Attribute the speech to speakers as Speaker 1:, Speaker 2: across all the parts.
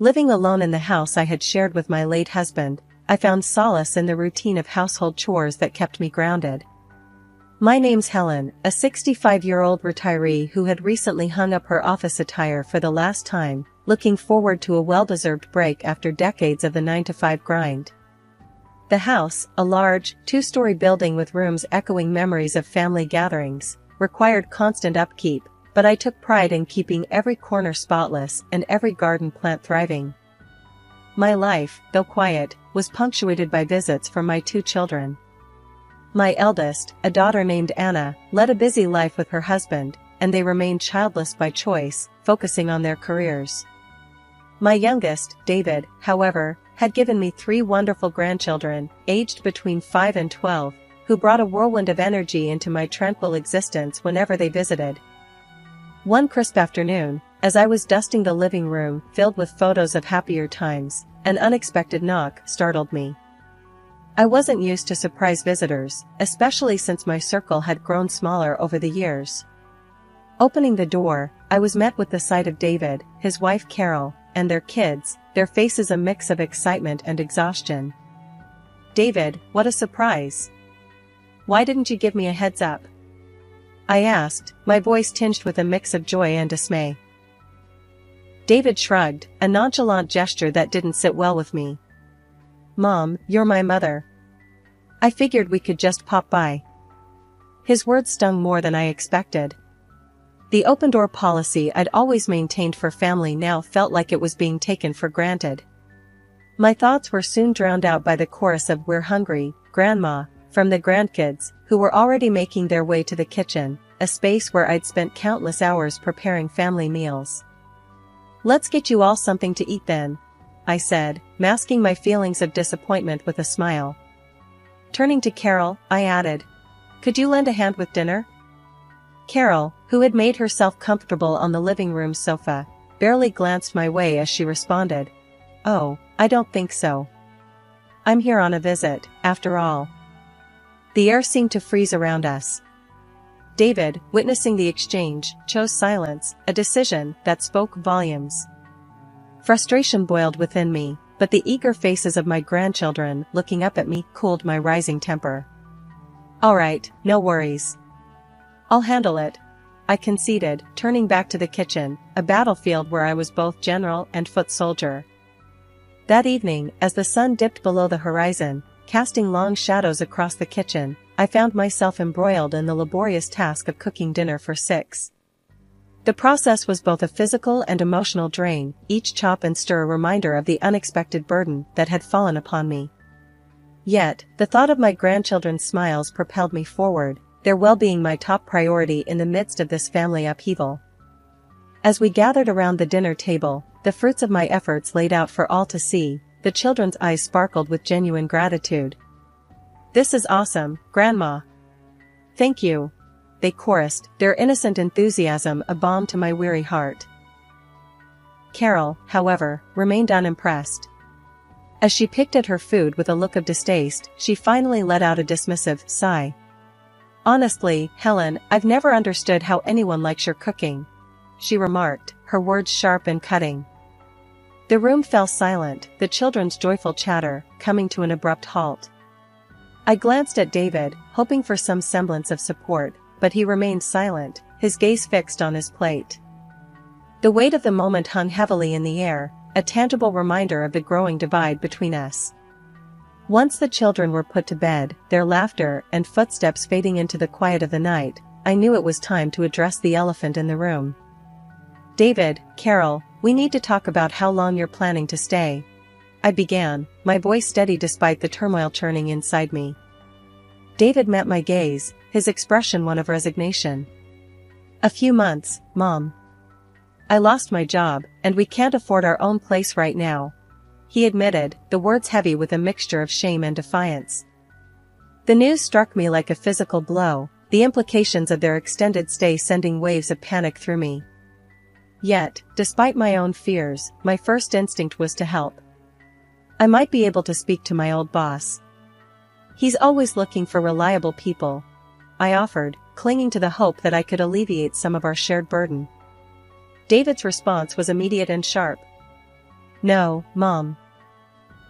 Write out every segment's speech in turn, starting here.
Speaker 1: Living alone in the house I had shared with my late husband, I found solace in the routine of household chores that kept me grounded. My name's Helen, a 65-year-old retiree who had recently hung up her office attire for the last time, looking forward to a well-deserved break after decades of the 9-to-5 grind. The house, a large, two-story building with rooms echoing memories of family gatherings, required constant upkeep, but I took pride in keeping every corner spotless and every garden plant thriving. My life, though quiet, was punctuated by visits from my two children. My eldest, a daughter named Anna, led a busy life with her husband, and they remained childless by choice, focusing on their careers. My youngest, David, however, had given me 3 wonderful grandchildren, aged between 5 and 12, who brought a whirlwind of energy into my tranquil existence whenever they visited. One crisp afternoon, as I was dusting the living room filled with photos of happier times, an unexpected knock startled me. I wasn't used to surprise visitors, especially since my circle had grown smaller over the years. Opening the door, I was met with the sight of David, his wife Carol, and their kids, their faces a mix of excitement and exhaustion. "David, what a surprise! Why didn't you give me a heads up?" I asked, my voice tinged with a mix of joy and dismay. David shrugged, a nonchalant gesture that didn't sit well with me. "Mom, you're my mother. I figured we could just pop by." His words stung more than I expected. The open-door policy I'd always maintained for family now felt like it was being taken for granted. My thoughts were soon drowned out by the chorus of "We're hungry, Grandma," from the grandkids, who were already making their way to the kitchen, a space where I'd spent countless hours preparing family meals. "Let's get you all something to eat then," I said, masking my feelings of disappointment with a smile. Turning to Carol, I added, "Could you lend a hand with dinner?" Carol, who had made herself comfortable on the living room sofa, barely glanced my way as she responded, "Oh, I don't think so. I'm here on a visit, after all." The air seemed to freeze around us. David, witnessing the exchange, chose silence, a decision that spoke volumes. Frustration boiled within me, but the eager faces of my grandchildren looking up at me cooled my rising temper. "All right, no worries. I'll handle it," I conceded, turning back to the kitchen, a battlefield where I was both general and foot soldier. That evening, as the sun dipped below the horizon, casting long shadows across the kitchen, I found myself embroiled in the laborious task of cooking dinner for 6. The process was both a physical and emotional drain, each chop and stir a reminder of the unexpected burden that had fallen upon me. Yet, the thought of my grandchildren's smiles propelled me forward, their well-being my top priority in the midst of this family upheaval. As we gathered around the dinner table, the fruits of my efforts laid out for all to see, the children's eyes sparkled with genuine gratitude. "This is awesome, Grandma." "Thank you," they chorused, their innocent enthusiasm a balm to my weary heart. Carol, however, remained unimpressed. As she picked at her food with a look of distaste, she finally let out a dismissive sigh. "Honestly, Helen, I've never understood how anyone likes your cooking," she remarked, her words sharp and cutting. The room fell silent, the children's joyful chatter coming to an abrupt halt. I glanced at David, hoping for some semblance of support, but he remained silent, his gaze fixed on his plate. The weight of the moment hung heavily in the air, a tangible reminder of the growing divide between us. Once the children were put to bed, their laughter and footsteps fading into the quiet of the night, I knew it was time to address the elephant in the room. "David, Carol, we need to talk about how long you're planning to stay," I began, my voice steady despite the turmoil churning inside me. David met my gaze, his expression one of resignation. "A few months, Mom. I lost my job, and we can't afford our own place right now," he admitted, the words heavy with a mixture of shame and defiance. The news struck me like a physical blow, the implications of their extended stay sending waves of panic through me. Yet, despite my own fears, my first instinct was to help. I might be able to speak to my old boss. "He's always looking for reliable people," I offered, clinging to the hope that I could alleviate some of our shared burden. David's response was immediate and sharp. No, Mom.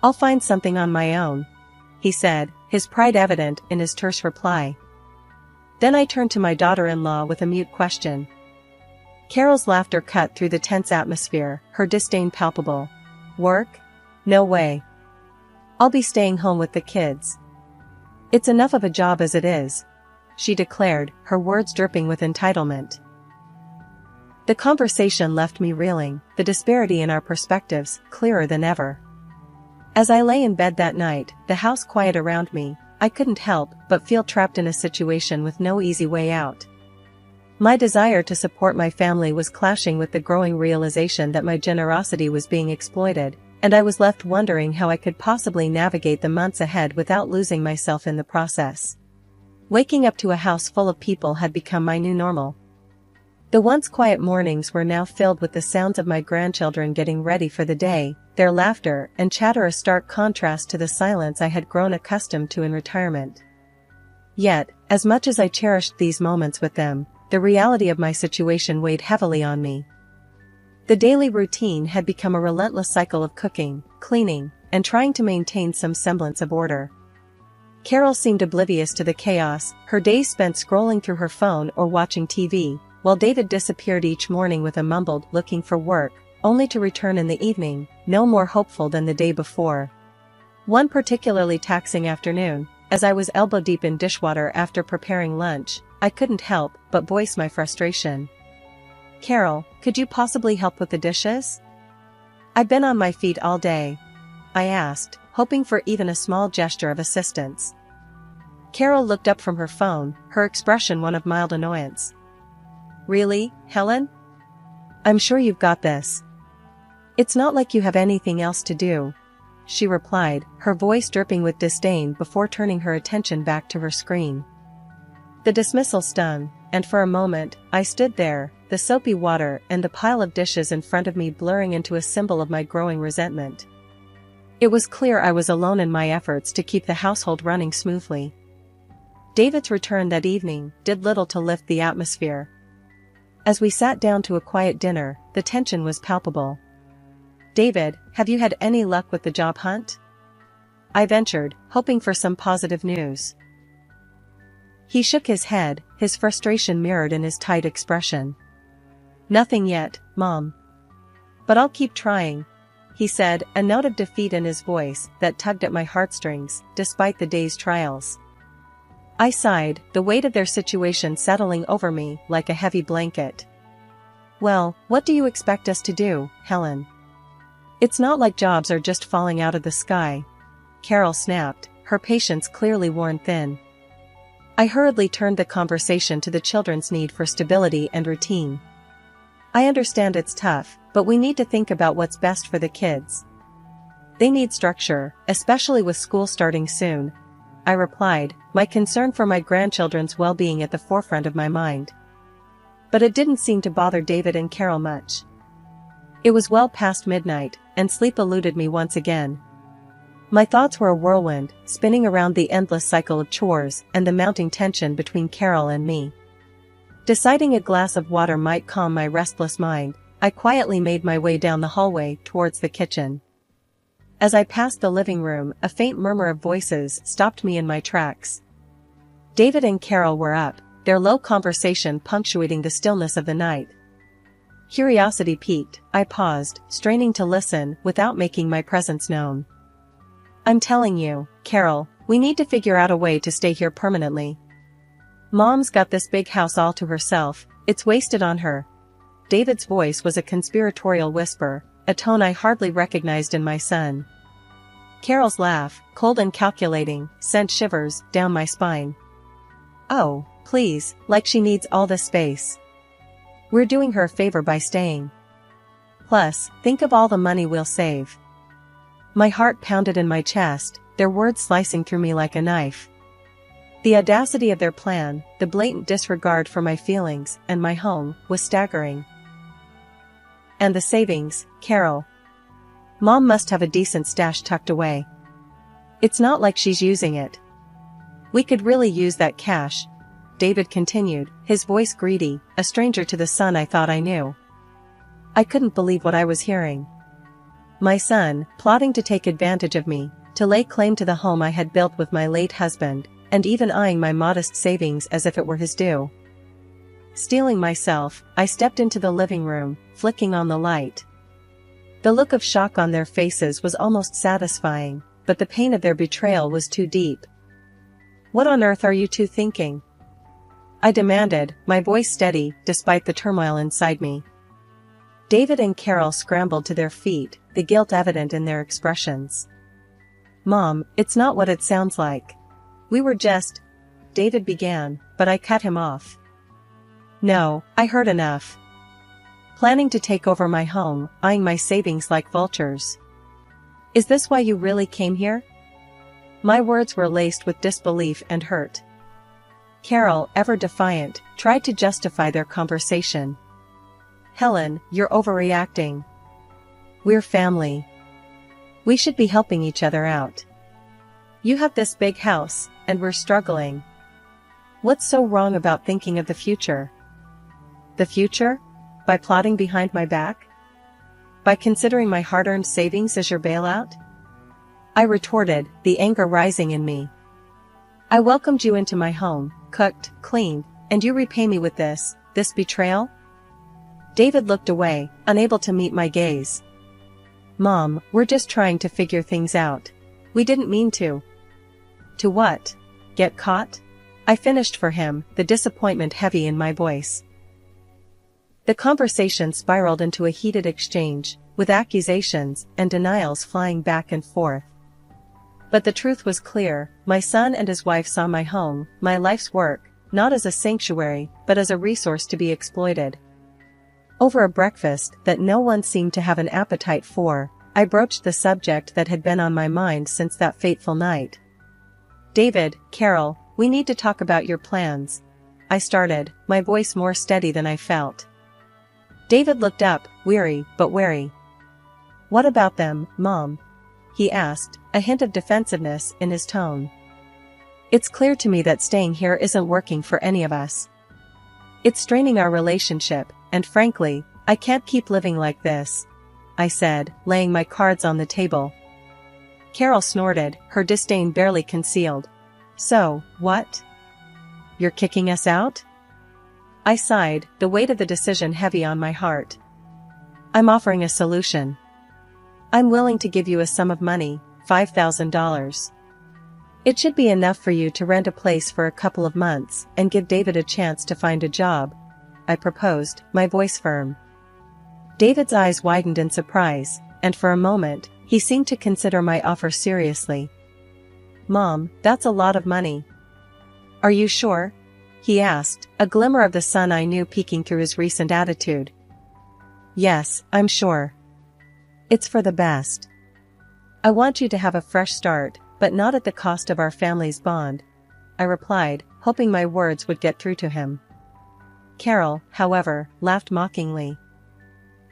Speaker 1: I'll find something on my own, he said, his pride evident in his terse reply. Then I turned to my daughter-in-law with a mute question. Carol's laughter cut through the tense atmosphere, her disdain palpable. Work? No way. I'll be staying home with the kids. It's enough of a job as it is, she declared, her words dripping with entitlement. The conversation left me reeling, the disparity in our perspectives clearer than ever. As I lay in bed that night, the house quiet around me, I couldn't help but feel trapped in a situation with no easy way out. My desire to support my family was clashing with the growing realization that my generosity was being exploited, and I was left wondering how I could possibly navigate the months ahead without losing myself in the process. Waking up to a house full of people had become my new normal. The once quiet mornings were now filled with the sounds of my grandchildren getting ready for the day, their laughter and chatter a stark contrast to the silence I had grown accustomed to in retirement. Yet, as much as I cherished these moments with them, the reality of my situation weighed heavily on me. The daily routine had become a relentless cycle of cooking, cleaning, and trying to maintain some semblance of order. Carol seemed oblivious to the chaos, her days spent scrolling through her phone or watching TV, while David disappeared each morning with a mumbled "looking for work," only to return in the evening, no more hopeful than the day before. One particularly taxing afternoon, as I was elbow-deep in dishwater after preparing lunch, I couldn't help but voice my frustration. "Carol, could you possibly help with the dishes? I've been on my feet all day," I asked, hoping for even a small gesture of assistance. Carol looked up from her phone, her expression one of mild annoyance. "Really, Helen? I'm sure you've got this. It's not like you have anything else to do," she replied, her voice dripping with disdain before turning her attention back to her screen. The dismissal stung, and for a moment, I stood there, the soapy water and the pile of dishes in front of me blurring into a symbol of my growing resentment. It was clear I was alone in my efforts to keep the household running smoothly. David's return that evening did little to lift the atmosphere. As we sat down to a quiet dinner, the tension was palpable. "David, have you had any luck with the job hunt?" I ventured, hoping for some positive news. He shook his head, his frustration mirrored in his tight expression. "Nothing yet, Mom. But I'll keep trying," he said, a note of defeat in his voice that tugged at my heartstrings, despite the day's trials. I sighed, the weight of their situation settling over me like a heavy blanket. "Well, what do you expect us to do, Helen? It's not like jobs are just falling out of the sky," Carol snapped, her patience clearly worn thin. I hurriedly turned the conversation to the children's need for stability and routine. "I understand it's tough, but we need to think about what's best for the kids. They need structure, especially with school starting soon," I replied, my concern for my grandchildren's well-being at the forefront of my mind. But it didn't seem to bother David and Carol much. It was well past midnight, and sleep eluded me once again. My thoughts were a whirlwind, spinning around the endless cycle of chores and the mounting tension between Carol and me. Deciding a glass of water might calm my restless mind, I quietly made my way down the hallway towards the kitchen. As I passed the living room, a faint murmur of voices stopped me in my tracks. David and Carol were up, their low conversation punctuating the stillness of the night. Curiosity piqued, I paused, straining to listen without making my presence known. "I'm telling you, Carol, we need to figure out a way to stay here permanently. Mom's got this big house all to herself, it's wasted on her." David's voice was a conspiratorial whisper, a tone I hardly recognized in my son. Carol's laugh, cold and calculating, sent shivers down my spine. "Oh, please, like she needs all the space. We're doing her a favor by staying. Plus, think of all the money we'll save." My heart pounded in my chest, their words slicing through me like a knife. The audacity of their plan, the blatant disregard for my feelings and my home, was staggering. "And the savings, Carol. Mom must have a decent stash tucked away. It's not like she's using it. We could really use that cash," David continued, his voice greedy, a stranger to the son I thought I knew. I couldn't believe what I was hearing. My son, plotting to take advantage of me, to lay claim to the home I had built with my late husband, and even eyeing my modest savings as if it were his due. Steeling myself, I stepped into the living room, flicking on the light. The look of shock on their faces was almost satisfying, but the pain of their betrayal was too deep. "What on earth are you two thinking?" I demanded, my voice steady, despite the turmoil inside me. David and Carol scrambled to their feet, the guilt evident in their expressions. "Mom, it's not what it sounds like. We were just—" David began, but I cut him off. "No, I heard enough. Planning to take over my home, eyeing my savings like vultures. Is this why you really came here?" My words were laced with disbelief and hurt. Carol, ever defiant, tried to justify their conversation. "Helen, you're overreacting. We're family. We should be helping each other out. You have this big house, and we're struggling. What's so wrong about thinking of the future?" "The future? By plotting behind my back? By considering my hard-earned savings as your bailout?" I retorted, the anger rising in me. "I welcomed you into my home, cooked, cleaned, and you repay me with this betrayal?" David looked away, unable to meet my gaze. "Mom, we're just trying to figure things out. We didn't mean to." "To what? Get caught?" I finished for him, the disappointment heavy in my voice. The conversation spiraled into a heated exchange, with accusations and denials flying back and forth. But the truth was clear: my son and his wife saw my home, my life's work, not as a sanctuary, but as a resource to be exploited. Over a breakfast that no one seemed to have an appetite for, I broached the subject that had been on my mind since that fateful night. "David, Carol, we need to talk about your plans," I started, my voice more steady than I felt. David looked up, weary but wary. "What about them, Mom?" he asked, a hint of defensiveness in his tone. "It's clear to me that staying here isn't working for any of us. It's straining our relationship, and frankly, I can't keep living like this," I said, laying my cards on the table. Carol snorted, her disdain barely concealed. "So, what? You're kicking us out?" I sighed, the weight of the decision heavy on my heart. "I'm offering a solution. I'm willing to give you a sum of money, $5,000. It should be enough for you to rent a place for a couple of months and give David a chance to find a job," I proposed, my voice firm. David's eyes widened in surprise, and for a moment, he seemed to consider my offer seriously. "Mom, that's a lot of money." "Are you sure?" he asked, a glimmer of the sun I knew peeking through his recent attitude. "Yes, I'm sure. It's for the best. I want you to have a fresh start, but not at the cost of our family's bond," I replied, hoping my words would get through to him. Carol, however, laughed mockingly.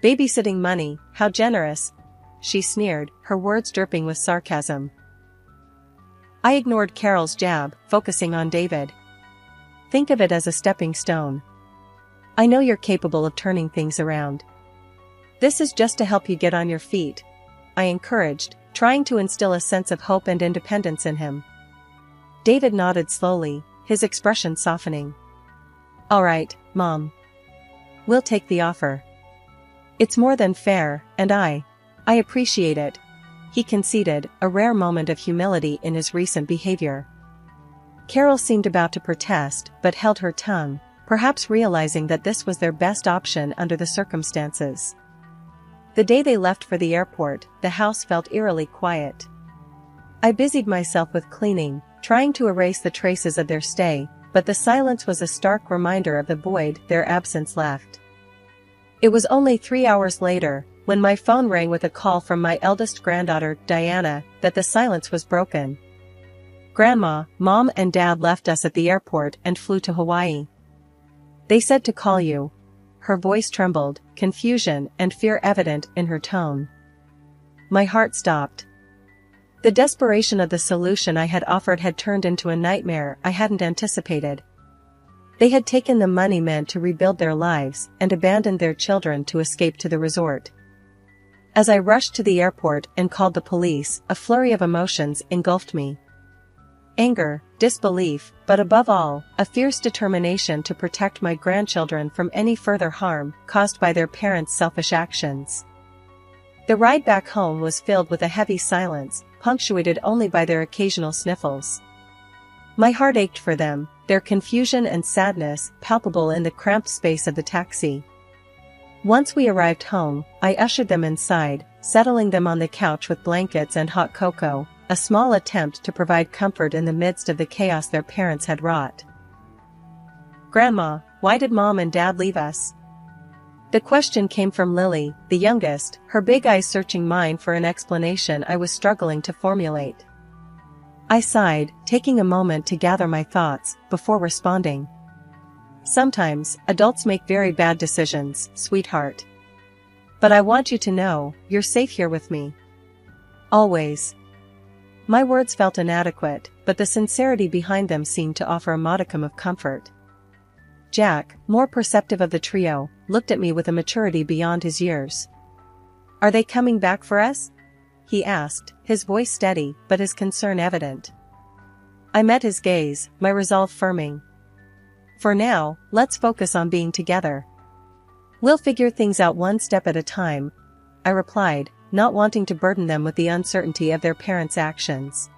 Speaker 1: "Babysitting money, how generous," she sneered, her words dripping with sarcasm. I ignored Carol's jab, focusing on David. "Think of it as a stepping stone. I know you're capable of turning things around. This is just to help you get on your feet," I encouraged, trying to instill a sense of hope and independence in him. David nodded slowly, his expression softening. "All right, Mom. We'll take the offer. It's more than fair, and I appreciate it," he conceded, a rare moment of humility in his recent behavior. Carol seemed about to protest, but held her tongue, perhaps realizing that this was their best option under the circumstances. The day they left for the airport, the house felt eerily quiet. I busied myself with cleaning, trying to erase the traces of their stay, but the silence was a stark reminder of the void their absence left. It was only 3 hours later, when my phone rang with a call from my eldest granddaughter, Diana, that the silence was broken. "Grandma, Mom and Dad left us at the airport and flew to Hawaii. They said to call you." Her voice trembled, confusion and fear evident in her tone. My heart stopped. The desperation of the solution I had offered had turned into a nightmare I hadn't anticipated. They had taken the money meant to rebuild their lives and abandoned their children to escape to the resort. As I rushed to the airport and called the police, a flurry of emotions engulfed me. Anger, disbelief, but above all, a fierce determination to protect my grandchildren from any further harm caused by their parents' selfish actions. The ride back home was filled with a heavy silence, punctuated only by their occasional sniffles. My heart ached for them, their confusion and sadness palpable in the cramped space of the taxi. Once we arrived home, I ushered them inside, settling them on the couch with blankets and hot cocoa, a small attempt to provide comfort in the midst of the chaos their parents had wrought. "Grandma, why did Mom and Dad leave us?" The question came from Lily, the youngest, her big eyes searching mine for an explanation I was struggling to formulate. I sighed, taking a moment to gather my thoughts, before responding. "Sometimes, adults make very bad decisions, sweetheart. But I want you to know, you're safe here with me. Always." My words felt inadequate, but the sincerity behind them seemed to offer a modicum of comfort. Jack, more perceptive of the trio, looked at me with a maturity beyond his years. "Are they coming back for us?" he asked, his voice steady, but his concern evident. I met his gaze, my resolve firming. "For now, let's focus on being together. We'll figure things out one step at a time," I replied, not wanting to burden them with the uncertainty of their parents' actions.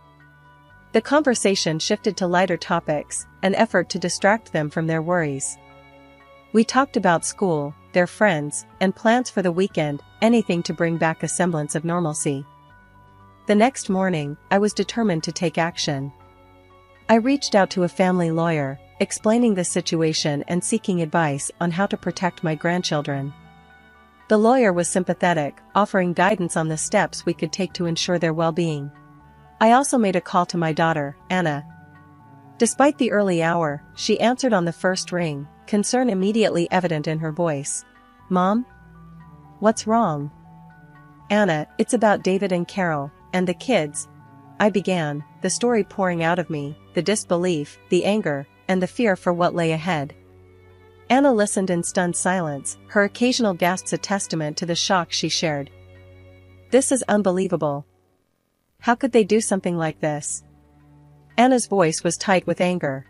Speaker 1: The conversation shifted to lighter topics, an effort to distract them from their worries. We talked about school, their friends, and plans for the weekend, anything to bring back a semblance of normalcy. The next morning, I was determined to take action. I reached out to a family lawyer, explaining the situation and seeking advice on how to protect my grandchildren. The lawyer was sympathetic, offering guidance on the steps we could take to ensure their well-being. I also made a call to my daughter, Anna. Despite the early hour, she answered on the first ring, concern immediately evident in her voice. "Mom? What's wrong?" "Anna, it's about David and Carol, and the kids," I began, the story pouring out of me, the disbelief, the anger, and the fear for what lay ahead. Anna listened in stunned silence, her occasional gasps a testament to the shock she shared. "This is unbelievable. How could they do something like this?" Anna's voice was tight with anger.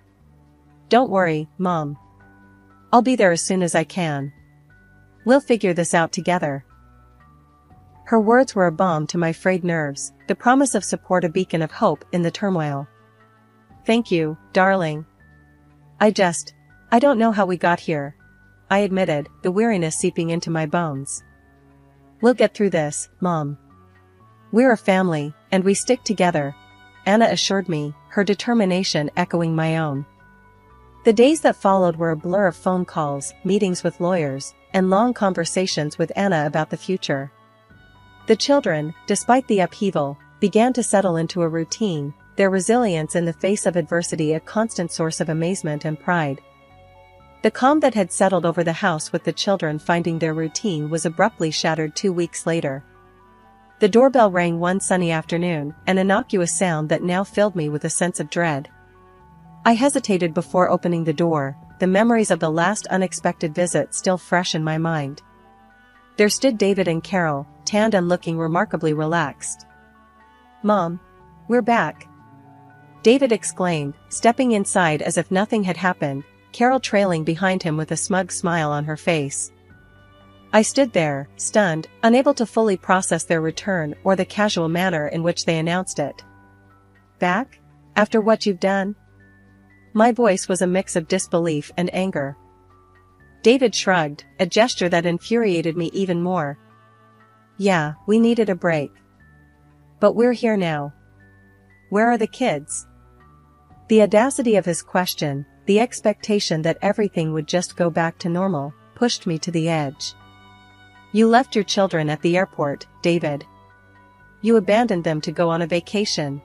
Speaker 1: "Don't worry, Mom. I'll be there as soon as I can. We'll figure this out together." Her words were a balm to my frayed nerves, the promise of support a beacon of hope in the turmoil. "Thank you, darling. I don't know how we got here," I admitted, the weariness seeping into my bones. "We'll get through this, Mom. We're a family, and we stick together," Anna assured me, her determination echoing my own. The days that followed were a blur of phone calls, meetings with lawyers, and long conversations with Anna about the future. The children, despite the upheaval, began to settle into a routine, their resilience in the face of adversity a constant source of amazement and pride. The calm that had settled over the house with the children finding their routine was abruptly shattered 2 weeks later. The doorbell rang one sunny afternoon, an innocuous sound that now filled me with a sense of dread. I hesitated before opening the door, the memories of the last unexpected visit still fresh in my mind. There stood David and Carol, tanned and looking remarkably relaxed. "Mom, we're back," David exclaimed, stepping inside as if nothing had happened, Carol trailing behind him with a smug smile on her face. I stood there, stunned, unable to fully process their return or the casual manner in which they announced it. "Back? After what you've done?" My voice was a mix of disbelief and anger. David shrugged, a gesture that infuriated me even more. "Yeah, we needed a break. But we're here now. Where are the kids?" The audacity of his question, the expectation that everything would just go back to normal, pushed me to the edge. "You left your children at the airport, David. You abandoned them to go on a vacation."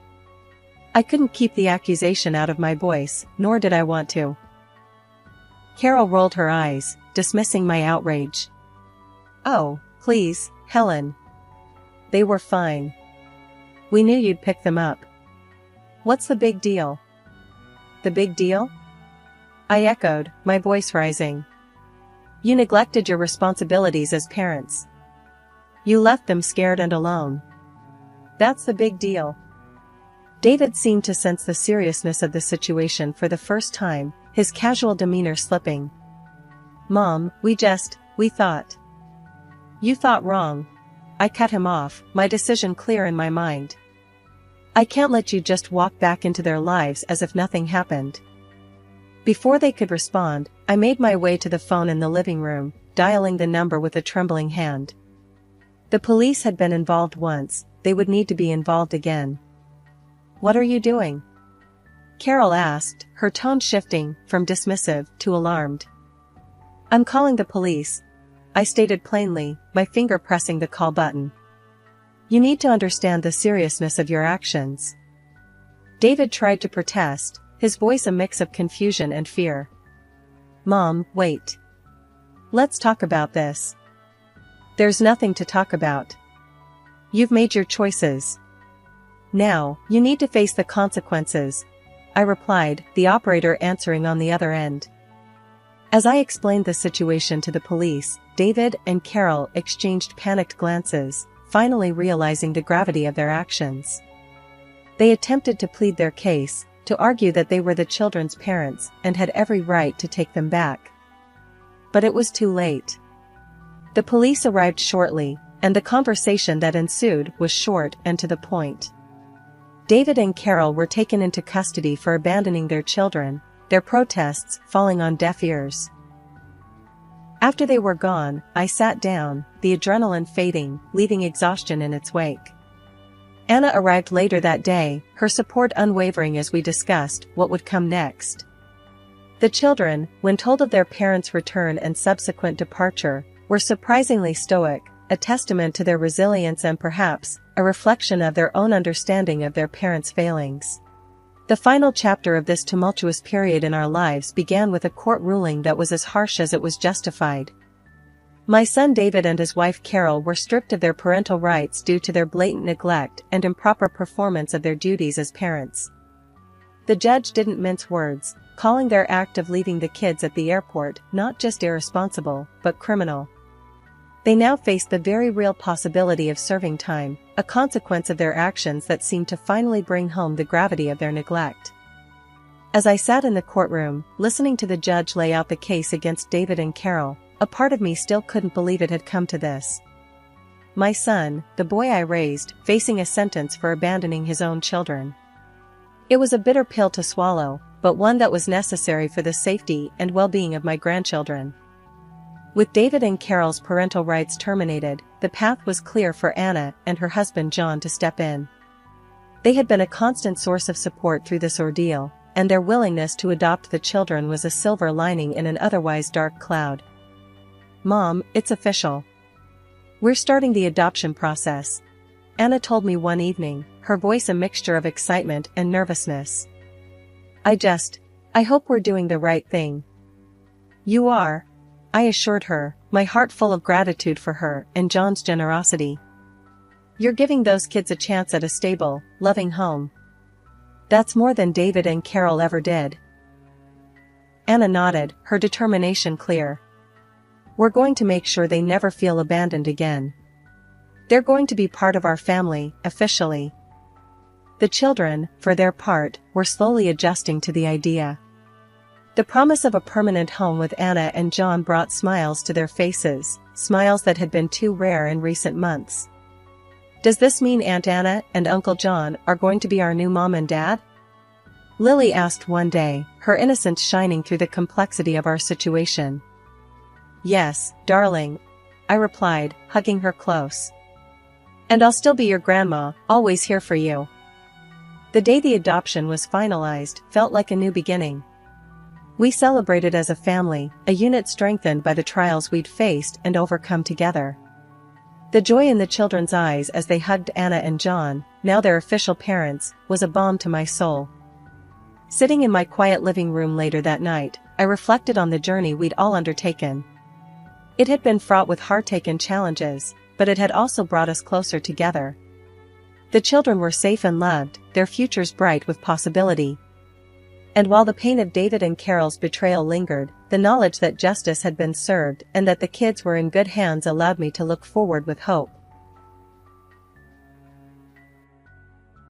Speaker 1: I couldn't keep the accusation out of my voice, nor did I want to. Carol rolled her eyes, dismissing my outrage. "Oh, please, Helen. They were fine. We knew you'd pick them up. What's the big deal?" "The big deal?" I echoed, my voice rising. "You neglected your responsibilities as parents. You left them scared and alone. That's the big deal. David seemed to sense the seriousness of the situation for the first time, his casual demeanor slipping. Mom, we thought. You thought wrong. I cut him off, my decision clear in my mind. I can't let you just walk back into their lives as if nothing happened. Before they could respond, I made my way to the phone in the living room, dialing the number with a trembling hand. The police had been involved once, they would need to be involved again. What are you doing? Carol asked, her tone shifting from dismissive to alarmed. I'm calling the police, I stated plainly, my finger pressing the call button. You need to understand the seriousness of your actions. David tried to protest, his voice a mix of confusion and fear. Mom, wait. Let's talk about this. There's nothing to talk about. You've made your choices. Now, you need to face the consequences, I replied, the operator answering on the other end. As I explained the situation to the police, David and Carol exchanged panicked glances, finally realizing the gravity of their actions. They attempted to plead their case, to argue that they were the children's parents and had every right to take them back. But it was too late. The police arrived shortly, and the conversation that ensued was short and to the point. David and Carol were taken into custody for abandoning their children, their protests falling on deaf ears. After they were gone, I sat down, the adrenaline fading, leaving exhaustion in its wake. Anna arrived later that day, her support unwavering as we discussed what would come next. The children, when told of their parents' return and subsequent departure, were surprisingly stoic, a testament to their resilience and perhaps a reflection of their own understanding of their parents' failings. The final chapter of this tumultuous period in our lives began with a court ruling that was as harsh as it was justified. My son David and his wife Carol were stripped of their parental rights due to their blatant neglect and improper performance of their duties as parents. The judge didn't mince words, calling their act of leaving the kids at the airport not just irresponsible, but criminal. They now faced the very real possibility of serving time, a consequence of their actions that seemed to finally bring home the gravity of their neglect. As I sat in the courtroom, listening to the judge lay out the case against David and Carol, a part of me still couldn't believe it had come to this. My son, the boy I raised, facing a sentence for abandoning his own children. It was a bitter pill to swallow, but one that was necessary for the safety and well-being of my grandchildren. With David and Carol's parental rights terminated, the path was clear for Anna and her husband John to step in. They had been a constant source of support through this ordeal, and their willingness to adopt the children was a silver lining in an otherwise dark cloud. Mom, it's official. We're starting the adoption process, Anna told me one evening, her voice a mixture of excitement and nervousness. I hope we're doing the right thing. You are, I assured her, my heart full of gratitude for her and John's generosity. You're giving those kids a chance at a stable, loving home. That's more than David and Carol ever did. Anna nodded, her determination clear. We're going to make sure they never feel abandoned again. They're going to be part of our family, officially. The children, for their part, were slowly adjusting to the idea. The promise of a permanent home with Anna and John brought smiles to their faces, smiles that had been too rare in recent months. Does this mean Aunt Anna and Uncle John are going to be our new mom and dad? Lily asked one day, her innocence shining through the complexity of our situation. Yes, darling, I replied, hugging her close. And I'll still be your grandma, always here for you. The day the adoption was finalized felt like a new beginning. We celebrated as a family, a unit strengthened by the trials we'd faced and overcome together. The joy in the children's eyes as they hugged Anna and John, now their official parents, was a balm to my soul. Sitting in my quiet living room later that night, I reflected on the journey we'd all undertaken. It had been fraught with heartache and challenges, but it had also brought us closer together. The children were safe and loved, their futures bright with possibility. And while the pain of David and Carol's betrayal lingered, the knowledge that justice had been served and that the kids were in good hands allowed me to look forward with hope.